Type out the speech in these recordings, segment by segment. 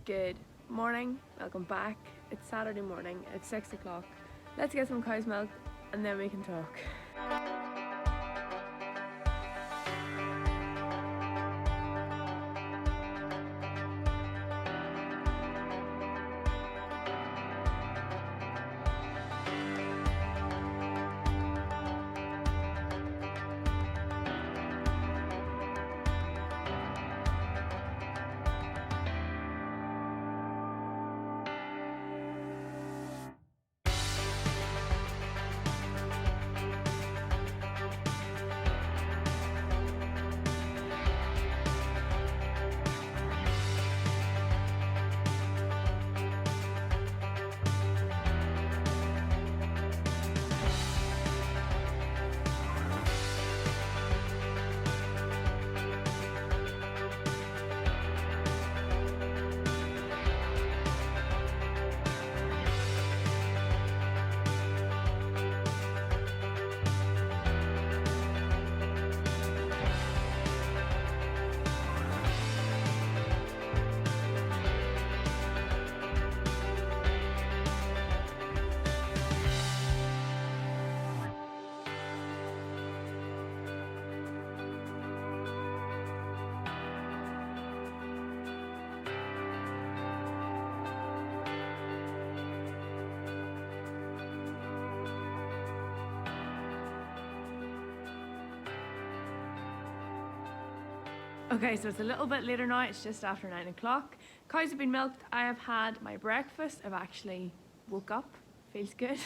Good morning, welcome back. It's Saturday morning, it's 6 o'clock. Let's get some cow's milk and then we can talk. Okay, so it's a little bit later now, it's just after 9 o'clock. Cows have been milked, I have had my breakfast, I've actually woke up, feels good.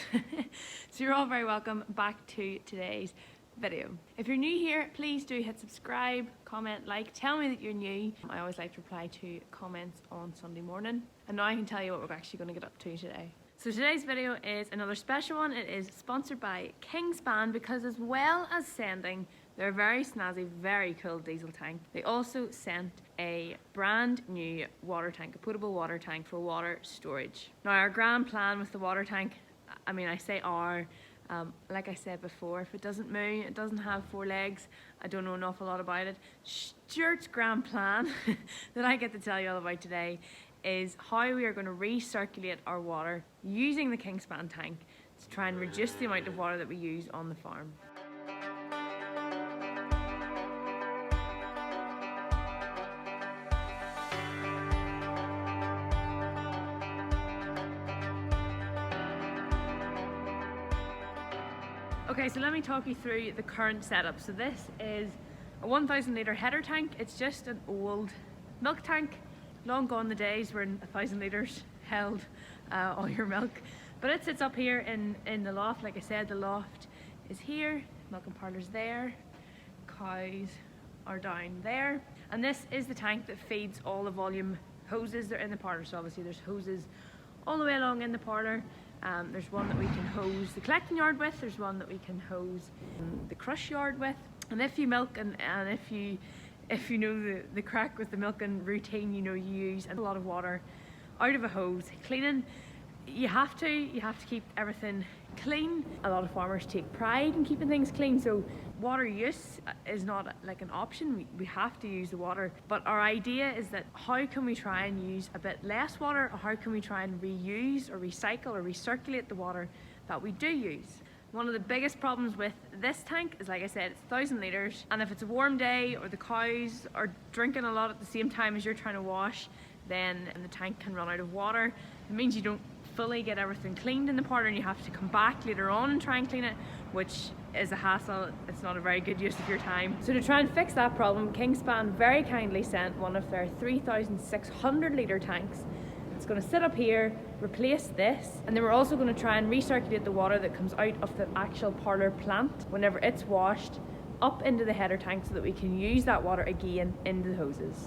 So you're all very welcome back to today's video. If you're new here, please do hit subscribe, comment, like, tell me that you're new. I always like to reply to comments on Sunday morning. And now I can tell you what we're actually going to get up to today. So today's video is another special one. It is sponsored by Kingspan because as well as sending their very snazzy, very cool diesel tank, they also sent a brand new water tank, a potable water tank for water storage. Now our grand plan with the water tank, I mean I say our, like I said before, if it doesn't move, it doesn't have 4 legs, I don't know an awful lot about it. Stuart's grand plan that I get to tell you all about today is how we are going to recirculate our water using the Kingspan tank to try and reduce the amount of water that we use on the farm. Okay, so let me talk you through the current setup. So this is a 1,000 litre header tank. It's just an old milk tank. Long gone the days when 1,000 litres held all your milk. But it sits up here in the loft. Like I said, the loft is here, milking parlour's there, cows are down there. And this is the tank that feeds all the volume hoses that are in the parlour. So obviously there's hoses all the way along in the parlour. There's one that we can hose the collecting yard with, there's one that we can hose the crush yard with. And if you milk and if you know the crack with the milking routine, you know you use a lot of water out of a hose. Cleaning, you have to keep everything clean. A lot of farmers take pride in keeping things clean, so water use is not like an option. We have to use the water, but our idea is that how can we try and use a bit less water, or how can we try and reuse or recycle or recirculate the water that we do use. One of the biggest problems with this tank is, like I said, it's 1,000 litres, and if it's a warm day or the cows are drinking a lot at the same time as you're trying to wash, then the tank can run out of water. It means you don't fully get everything cleaned in the parlour and you have to come back later on and try and clean it, which is a hassle. It's not a very good use of your time. So to try and fix that problem, Kingspan very kindly sent one of their 3,600 litre tanks. It's going to sit up here, replace this, and then we're also going to try and recirculate the water that comes out of the actual parlour plant whenever it's washed up into the header tank so that we can use that water again into the hoses.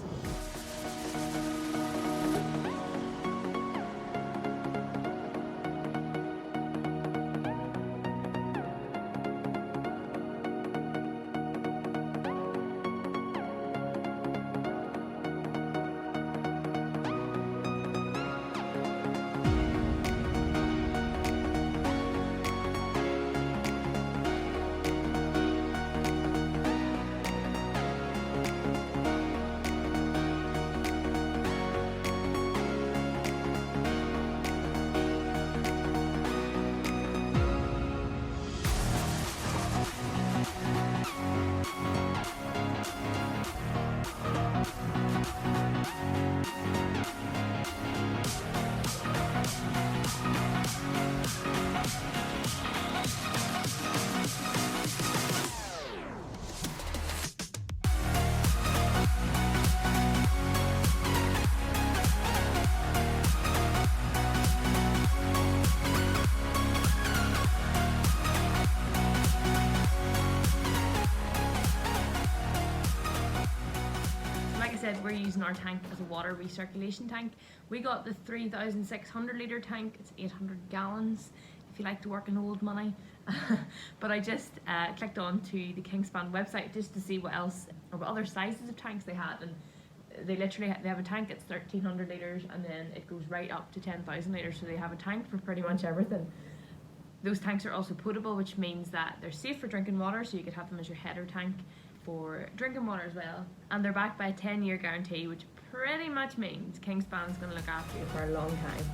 said, we're using our tank as a water recirculation tank. We got the 3,600 litre tank. It's 800 gallons if you like to work in old money. But I just clicked on to the Kingspan website just to see what else, or what other sizes of tanks they had, and they have a tank that's 1,300 litres, and then it goes right up to 10,000 litres, so they have a tank for pretty much everything. Those tanks are also potable, which means that they're safe for drinking water, so you could have them as your header tank for drinking water as well. And they're backed by a 10-year guarantee, which pretty much means Kingspan is going to look after you for a long time.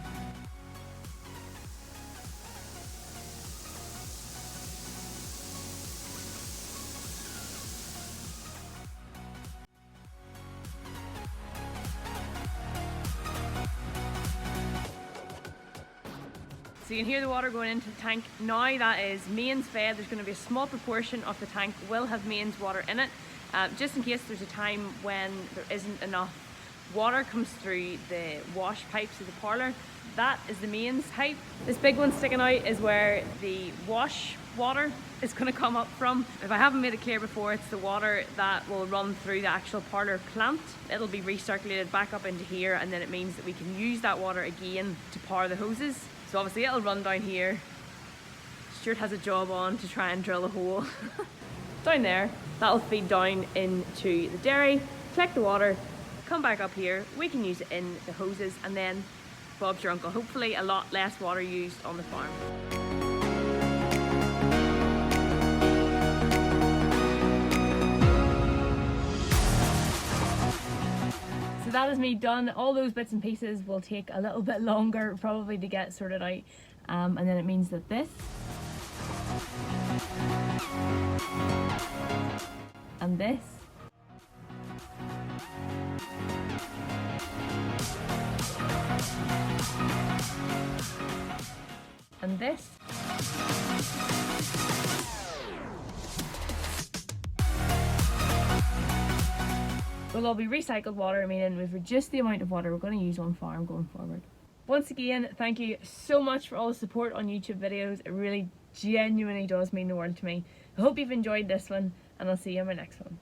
So you can hear the water going into the tank. Now that is mains fed. There's going to be a small proportion of the tank will have mains water in it, just in case there's a time when there isn't enough water comes through the wash pipes of the parlour. That is the mains pipe. This big one sticking out is where the wash water is going to come up from. If I haven't made it clear before, it's the water that will run through the actual parlour plant. It'll be recirculated back up into here, and then it means that we can use that water again to power the hoses. So obviously it'll run down here. Stuart has a job on to try and drill a hole down there. That'll feed down into the dairy, collect the water, come back up here. We can use it in the hoses, and then Bob's your uncle. Hopefully a lot less water used on the farm. So that is me done. All those bits and pieces will take a little bit longer probably to get sorted out, and then it means that this and this and this will all be recycled water, meaning we've reduced the amount of water we're going to use on farm going forward. Once again, thank you so much for all the support on YouTube videos. It really genuinely does mean the world to me. I hope you've enjoyed this one, and I'll see you in my next one.